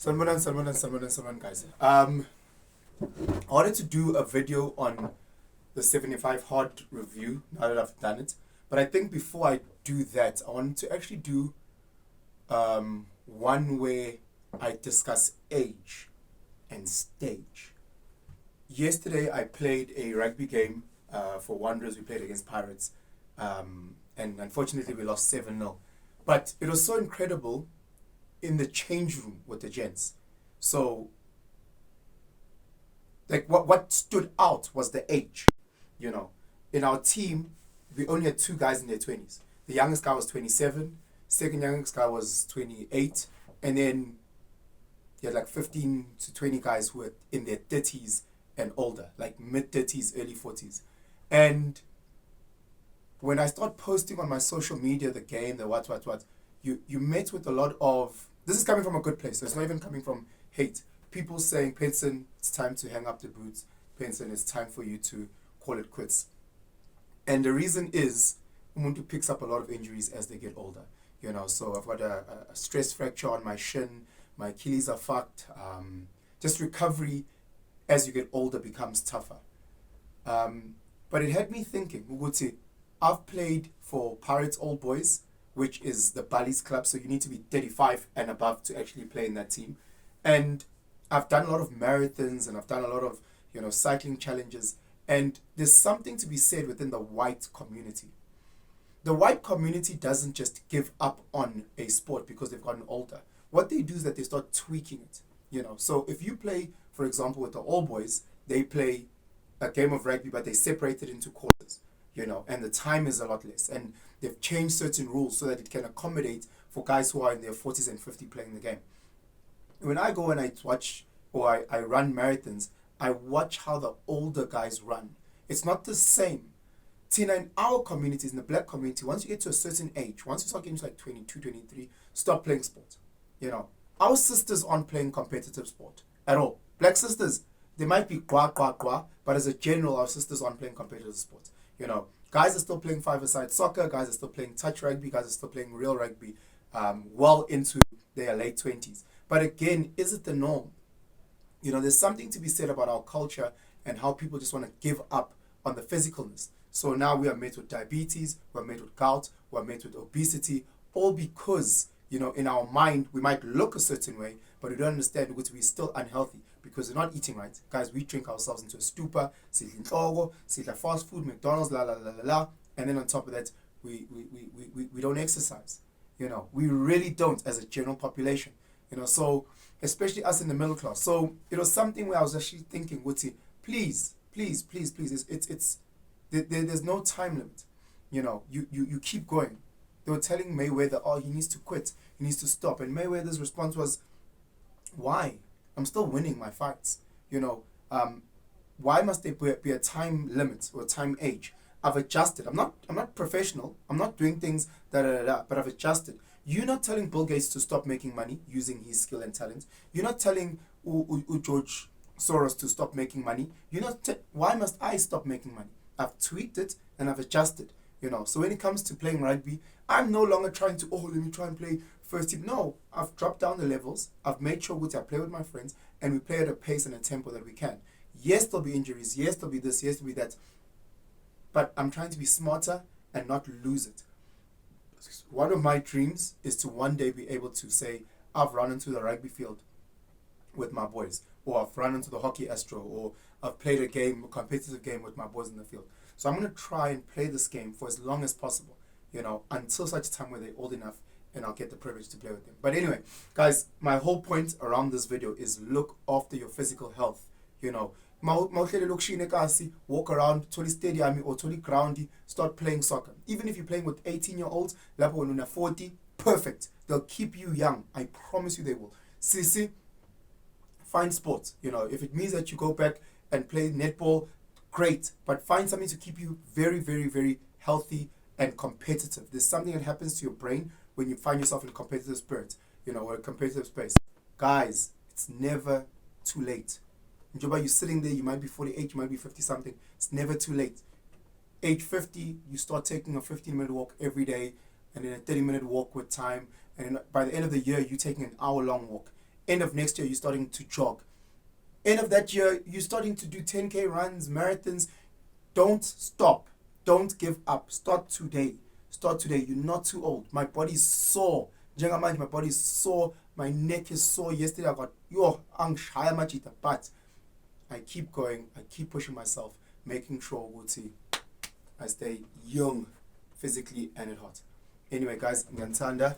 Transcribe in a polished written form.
Salman, guys. I wanted to do a video on the 75 Hard review now that I've done it. But I think before I do that, I wanted to actually do one where I discuss age and stage. Yesterday, I played a rugby game for Wanderers. We played against Pirates. And unfortunately, we lost 7-0. But it was so incredible in the change room with the gents. So, like, what stood out was the age. You know, in our team, we only had two guys in their 20s. The youngest guy was 27, second youngest guy was 28, and then you had like 15 to 20 guys who were in their 30s and older, like mid 30s, early 40s. And when I start posting on my social media the game, the what, you met with a lot of, this is coming from a good place, so it's not even coming from hate. People saying, Penson, it's time to hang up the boots. Penson, it's time for you to call it quits. And the reason is, Umuntu picks up a lot of injuries as they get older. You know, so I've got a stress fracture on my shin, my Achilles are fucked. Just recovery as you get older becomes tougher. But it had me thinking, Uguti, I've played for Pirates Old Boys, which is the Bally's club, so you need to be 35 and above to actually play in that team. And I've done a lot of marathons and I've done a lot of, cycling challenges. And there's something to be said within the white community. The white community doesn't just give up on a sport because they've gotten older. What they do is that they start tweaking it. So if you play, for example, with the All Boys, they play a game of rugby, but they separate it into quarters, and the time is a lot less. And they've changed certain rules so that it can accommodate for guys who are in their 40s and 50s playing the game. When I go and I watch or I run marathons, I watch how the older guys run. It's not the same. Tina, in our communities, in the black community, once you get to a certain age, once you start getting to like 22, 23, stop playing sport. Our sisters aren't playing competitive sport at all. Black sisters, they might be kwa, but as a general, our sisters aren't playing competitive sport. Guys are still playing five-a-side soccer, guys are still playing touch rugby, guys are still playing real rugby, well into their late 20s. But again, is it the norm? There's something to be said about our culture and how people just want to give up on the physicalness. So now we are met with diabetes, we're met with gout, we're met with obesity, all because, in our mind, we might look a certain way, but we don't understand because we're still unhealthy because we're not eating right. Guys, we drink ourselves into a stupor, sidla fast food, McDonald's, and then on top of that, we don't exercise. We really don't as a general population. So especially us in the middle class. So it was something where I was actually thinking, Wuti, please, it's there's no time limit. You keep going. They were telling Mayweather, he needs to quit, he needs to stop. And Mayweather's response was, why? I'm still winning my fights. Why must there be a time limit or a time age? I've adjusted. I'm not professional. I'm not doing things but I've adjusted. You're not telling Bill Gates to stop making money using his skill and talent. You're not telling George Soros to stop making money. Why must I stop making money? I've tweaked it and I've adjusted. So when it comes to playing rugby, I'm no longer trying to, let me try and play first team. No, I've dropped down the levels. I've made sure I play with my friends and we play at a pace and a tempo that we can. Yes, there'll be injuries. Yes, there'll be this. Yes, there'll be that. But I'm trying to be smarter and not lose it. One of my dreams is to one day be able to say, I've run into the rugby field with my boys, or I've run into the hockey astro, or I've played a competitive game with my boys in the field. So I'm going to try and play this game for as long as possible, until such time where they're old enough and I'll get the privilege to play with them. But anyway, guys, my whole point around this video is look after your physical health. Walk around, totally stadium or totally groundy, start playing soccer. Even if you're playing with 18-year-olds, when you're 40, perfect. They'll keep you young. I promise you they will. See, find sports. If it means that you go back and play netball, great. But find something to keep you very, very, very healthy and competitive. There's something that happens to your brain when you find yourself in a competitive spirit, or a competitive space. Guys, it's never too late. You're sitting there, you might be 48, you might be 50 something. It's never too late. Age 50, you start taking a 15-minute walk every day and then a 30-minute walk with time. And by the end of the year, you're taking an hour-long walk. End of next year, you're starting to jog. End of that year, you're starting to do 10K runs, marathons. Don't stop. Don't give up. Start today. Start today. You're not too old. My body's sore. My body's sore. My neck is sore. Yesterday I got but I keep going. I keep pushing myself, making sure I stay young, physically and at heart. Anyway, guys, I'm Gantanda.